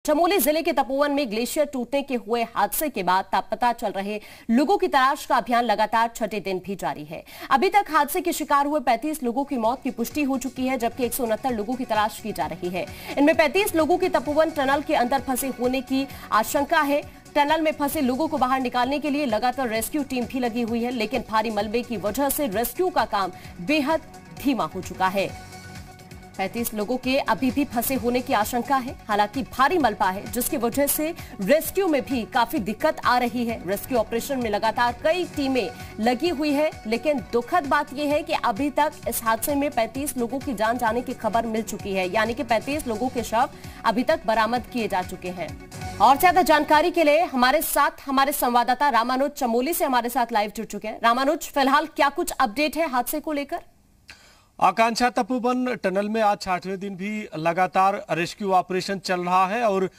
चमोली जिले के तपोवन में ग्लेशियर टूटने के हुए हादसे के बाद लापता चल रहे लोगों की तलाश का अभियान लगातार छठे दिन भी जारी है। अभी तक हादसे के शिकार हुए 35 लोगों की मौत की पुष्टि हो चुकी है, जबकि 169 लोगों की तलाश की जा रही है। इनमें 35 लोगों के तपोवन टनल के अंदर फंसे होने की आशंका है। टनल में फंसे लोगों को बाहर निकालने के लिए लगातार रेस्क्यू टीम भी लगी हुई है, लेकिन भारी मलबे की वजह से रेस्क्यू का काम बेहद धीमा हो चुका है। 35 लोगों के अभी भी फंसे होने की आशंका है। हालांकि भारी मलबा है, जिसकी वजह से रेस्क्यू में भी काफी दिक्कत आ रही है। रेस्क्यू ऑपरेशन में लगातार कई टीमें लगी हुई है, लेकिन दुखद बात यह है कि अभी तक इस हादसे में 35 लोगों की जान जाने की खबर मिल चुकी है, यानी कि 35 लोगों के शव अभी तक बरामद किए जा चुके हैं। और ज्यादा जानकारी के लिए हमारे साथ हमारे संवाददाता रामानुज चमोली से हमारे साथ लाइव जुड़ चुके हैं। रामानुज, फिलहाल क्या कुछ अपडेट है हादसे को लेकर? आकांक्षा, तपोवन टनल में आज 60वें दिन भी लगातार रेस्क्यू ऑपरेशन चल रहा है और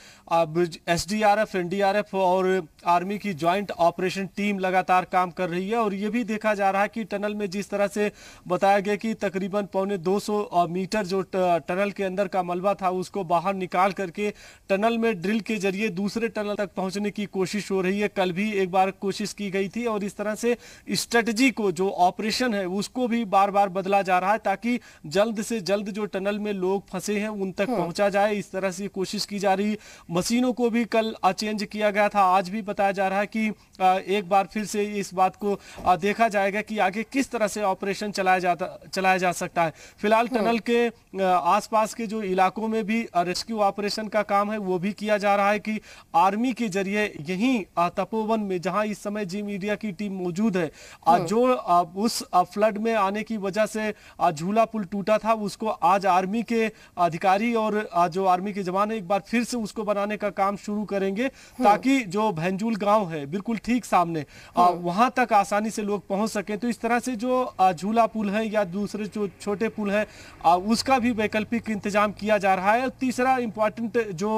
एसडीआरएफ, एनडीआरएफ और आर्मी की ज्वाइंट ऑपरेशन टीम लगातार काम कर रही है। और ये भी देखा जा रहा है कि टनल में जिस तरह से बताया गया कि तकरीबन 250 मीटर जो टनल के अंदर का मलबा था उसको बाहर निकाल करके टनल में ड्रिल के जरिए दूसरे टनल तक पहुंचने की कोशिश हो रही है। कल भी एक बार कोशिश की गई थी और इस तरह से स्ट्रेटजी को, जो ऑपरेशन है उसको भी बार बार बदला जा रहा है ताकि जल्द से जल्द जो टनल में लोग फंसे हैं उन तक पहुंचा जाए। इस तरह से कोशिश की जा रही। मशीनों को भी कल चेंज किया गया था। आज भी बताया जा रहा है कि एक बार फिर से इस बात को देखा जाएगा कि आगे किस तरह से ऑपरेशन चलाया जा सकता है। फिलहाल टनल के आसपास के जो इलाकों में भी रेस्क्यू ऑपरेशन का काम है वो भी किया जा रहा है कि आर्मी के जरिए यहीं तपोवन में, जहां इस समय जी मीडिया की टीम मौजूद है, जो उस फ्लड में आने की वजह से झूला पुल टूटा था, उसको आज आर्मी के अधिकारी और जो आर्मी के जवान है एक बार फिर से उसको बनाने का काम शुरू करेंगे, ताकि जो भैंजूल गांव है बिल्कुल ठीक सामने, वहां तक आसानी से लोग पहुंच सके। तो इस तरह से जो झूला पुल है या दूसरे जो छोटे पुल है उसका भी वैकल्पिक इंतजाम किया जा रहा है। तीसरा इंपॉर्टेंट जो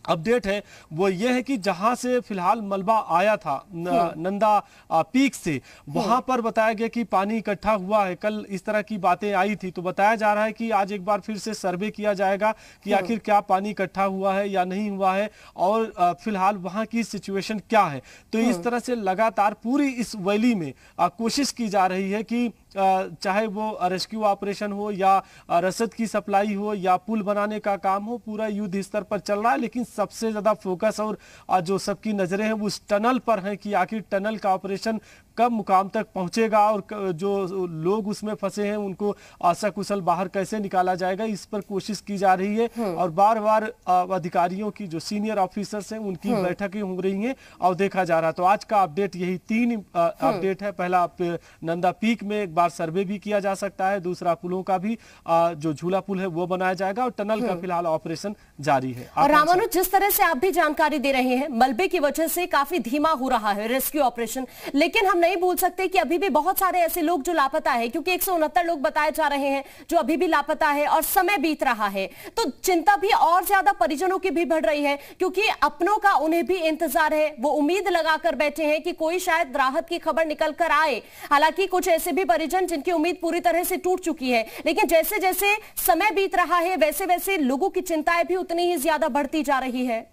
अपडेट है वो ये है कि जहां से फिलहाल मलबा आया था नंदा पीक से, वहां पर बताया गया कि पानी इकट्ठा हुआ है। कल इस तरह की बातें आई थी, तो बताया जा रहा है कि आज एक बार फिर से सर्वे किया जाएगा कि आखिर क्या पानी इकट्ठा हुआ है या नहीं हुआ है और फिलहाल वहां की सिचुएशन क्या है। तो इस तरह से लगातार पूरी इस वैली में कोशिश की जा रही है कि चाहे वो रेस्क्यू ऑपरेशन हो या रसद की सप्लाई हो या पुल बनाने का काम हो, पूरा युद्ध स्तर पर चल रहा है। लेकिन सबसे ज्यादा फोकस और जो सबकी नजरें हैं वो उस टनल पर हैं कि आखिर टनल का ऑपरेशन कब मुकाम तक पहुंचेगा और जो लोग उसमें फंसे हैं उनको सकुशल बाहर कैसे निकाला जाएगा, इस पर कोशिश की जा रही है। और बार बार अधिकारियों की, जो सीनियर ऑफिसर्स हैं, उनकी बैठकें हो रही हैं और देखा जा रहा है। तो आज का अपडेट यही 3 अपडेट है। पहला, नंदा पीक में एक बार सर्वे भी किया जा सकता है। दूसरा, पुलों का भी जो झूला पुल है वो बनाया जाएगा और टनल का फिलहाल ऑपरेशन जारी है। और रामानुज, जिस तरह से आप भी जानकारी दे रहे हैं, मलबे की वजह से काफी धीमा हो रहा है रेस्क्यू ऑपरेशन, लेकिन हम नहीं भूल सकते कि अभी भी बहुत सारे ऐसे लोग जो लापता है, क्योंकि 169 लोग बताए जा रहे हैं जो अभी भी लापता है और समय बीत रहा है। तो चिंता भी और ज्यादा परिजनों की भी बढ़ रही है, क्योंकि अपनों का उन्हें भी इंतजार है। वो उम्मीद लगाकर बैठे हैं कि कोई शायद राहत की खबर निकल कर आए। हालांकि कुछ ऐसे भी परिजन जिनकी उम्मीद पूरी तरह से टूट चुकी है, लेकिन जैसे जैसे समय बीत रहा है वैसे वैसे लोगों की चिंताएं भी उतनी ही ज्यादा बढ़ती जा रही है।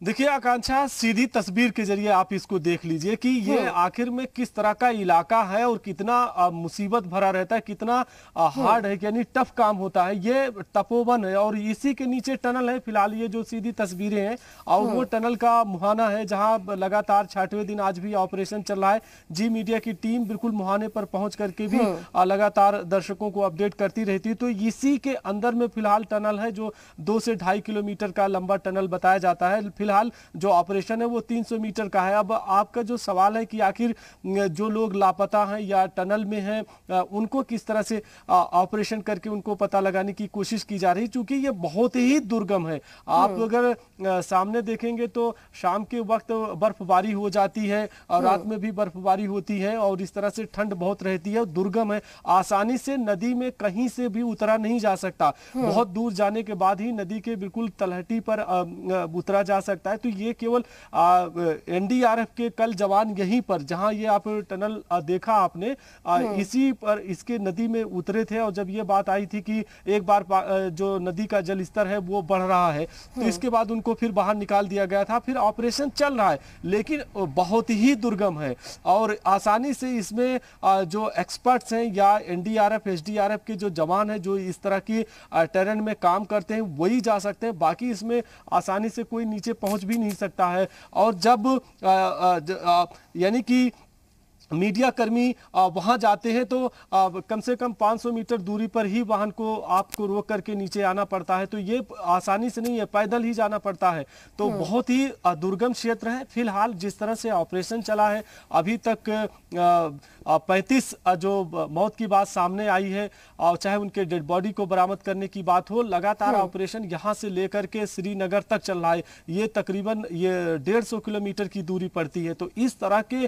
देखिए आकांक्षा, सीधी तस्वीर के जरिए आप इसको देख लीजिए कि ये आखिर में किस तरह का इलाका है और कितना मुसीबत भरा रहता है, कितना हार्ड है, यानी टफ काम होता है। ये तपोवन है और इसी के नीचे टनल है। फिलहाल ये जो सीधी तस्वीरें हैं और वो टनल का मुहाना है, जहां लगातार 60वें दिन आज भी ऑपरेशन चल रहा है। जी मीडिया की टीम बिल्कुल मुहाने पर पहुंच करके भी लगातार दर्शकों को अपडेट करती रहती है। तो इसी के अंदर में फिलहाल टनल है, जो 2 से 2.5 किलोमीटर का लंबा टनल बताया जाता है। फिलहाल जो ऑपरेशन है वो 300 मीटर का है। अब आपका जो सवाल है कि आखिर जो लोग लापता हैं या टनल में हैं उनको किस तरह से ऑपरेशन करके उनको पता लगाने की कोशिश की जा रही है, क्योंकि ये बहुत ही दुर्गम है। आप अगर सामने देखेंगे तो शाम के वक्त बर्फबारी हो जाती है और रात में भी बर्फबारी होती है और इस तरह से ठंड बहुत रहती है, दुर्गम है। आसानी से नदी में कहीं से भी उतरा नहीं जा सकता। बहुत दूर जाने के बाद ही नदी के बिल्कुल तलहटी पर उतरा जा सकता सकता है। तो ये केवल एनडीआरएफ के कल जवान यहीं पर, जहां ये आप टनल देखा आपने, इसी पर इसके नदी में उतरे थे, और जब ये बात आई थी कि एक बार जो नदी का जल स्तर है वो बढ़ रहा है, तो इसके बाद उनको फिर बाहर निकाल दिया गया था। फिर ऑपरेशन चल रहा है, लेकिन बहुत ही दुर्गम है, और आसानी से इसमें जो एक्सपर्ट्स हैं या एनडीआरएफ एसडीआरएफ के जो जवान हैं जो इस तरह की टेरेन में काम करते हैं वही जा सकते हैं, बाकी इसमें आसानी से कोई नीचे पहुंच भी नहीं सकता है। और जब यानी कि मीडिया कर्मी वहां जाते हैं तो कम से कम 500 मीटर दूरी पर ही वाहन को आपको रोक करके नीचे आना पड़ता है, तो ये आसानी से नहीं है, पैदल ही जाना पड़ता है। तो बहुत ही दुर्गम क्षेत्र है। फिलहाल जिस तरह से ऑपरेशन चला है, अभी तक 35 जो मौत की बात सामने आई है, और चाहे उनके डेड बॉडी को बरामद करने की बात हो, लगातार ऑपरेशन यहां से लेकर के श्रीनगर तक चल रहा है। ये तकरीबन 150 किलोमीटर की दूरी पड़ती है। तो इस तरह के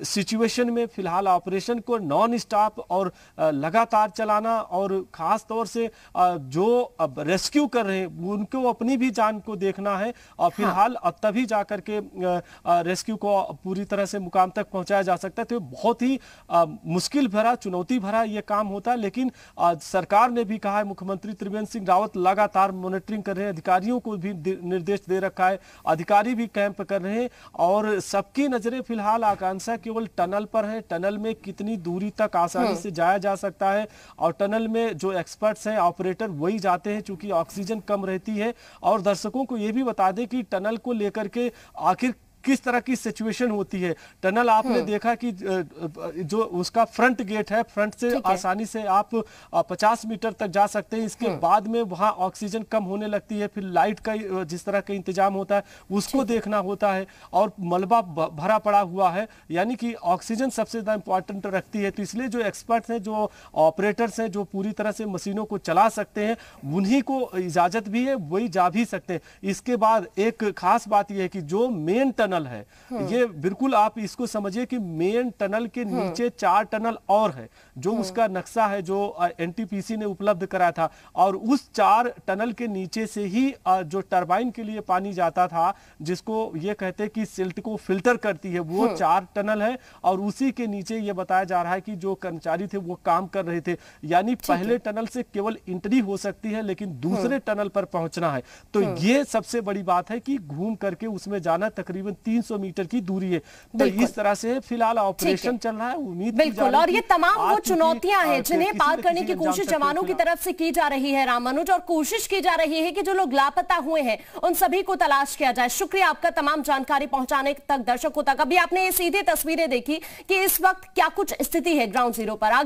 सिचुएशन में फिलहाल ऑपरेशन को नॉन स्टॉप और लगातार चलाना, और खास तौर से जो रेस्क्यू कर रहे हैं उनको अपनी भी जान को देखना है, और फिलहाल तभी जाकर के रेस्क्यू को पूरी तरह से मुकाम तक पहुंचाया जा सकता है। तो बहुत ही मुश्किल भरा, चुनौती भरा ये काम होता है, लेकिन सरकार ने भी कहा है, मुख्यमंत्री त्रिवेंद्र सिंह रावत लगातार मॉनिटरिंग कर रहे हैं, अधिकारियों को भी निर्देश दे रखा है, अधिकारी भी कैंप कर रहे हैं, और सबकी नजरें फिलहाल आकांक्षा केवल टनल पर है। टनल में कितनी दूरी तक आसानी से जाया जा सकता है, और टनल में जो एक्सपर्ट्स हैं, ऑपरेटर, वही जाते हैं, चूंकि ऑक्सीजन कम रहती है। और दर्शकों को यह भी बता दें कि टनल को लेकर के आखिर किस तरह की सिचुएशन होती है। टनल आपने देखा कि जो उसका फ्रंट गेट है, फ्रंट से आसानी से आप 50 मीटर तक जा सकते हैं। इसके बाद में वहां ऑक्सीजन कम होने लगती है, फिर लाइट का जिस तरह का इंतजाम होता है उसको देखना होता है, और मलबा भरा पड़ा हुआ है, यानी कि ऑक्सीजन सबसे ज्यादा इंपॉर्टेंट रखती है। तो इसलिए जो एक्सपर्ट्स हैं, जो ऑपरेटर्स हैं, जो पूरी तरह से मशीनों को चला सकते हैं, उन्हीं को इजाजत भी है, वही जा भी सकते हैं। इसके बाद एक खास बात यह है कि जो मेन टनल है, ये बिल्कुल आप इसको समझिए कि मेन टनल के नीचे 4 टनल और है, जो उसका नक्शा है जो एनटीपीसी ने उपलब्ध कराया था, और उस 4 टनल के नीचे से ही जो टरबाइन के लिए पानी जाता था, जिसको ये कहते हैं कि सिल्ट को फिल्टर करती है, वो 4 टनल है। और उसी के नीचे ये बताया जा रहा है कि जो कर्मचारी थे वो काम कर रहे थे, यानी पहले टनल से केवल एंट्री हो सकती है, लेकिन दूसरे टनल पर पहुंचना है। तो ये सबसे बड़ी बात है कि घूम करके उसमें जाना तकरीबन 300 मीटर की दूरी है। तो इस तरह से फिलहाल ऑपरेशन चल रहा है। उम्मीद बिल्कुल, और ये तमाम वो चुनौतियां हैं जिन्हें पार करने की कोशिश जवानों की तरफ से की जा रही है राम मनोज, और कोशिश की जा रही है कि जो लोग लापता हुए हैं उन सभी को तलाश किया जाए। शुक्रिया आपका तमाम जानकारी पहुंचाने तक, दर्शकों तक। अभी आपने ये सीधी तस्वीरें देखी कि इस वक्त क्या कुछ स्थिति है ग्राउंड जीरो पर। आगे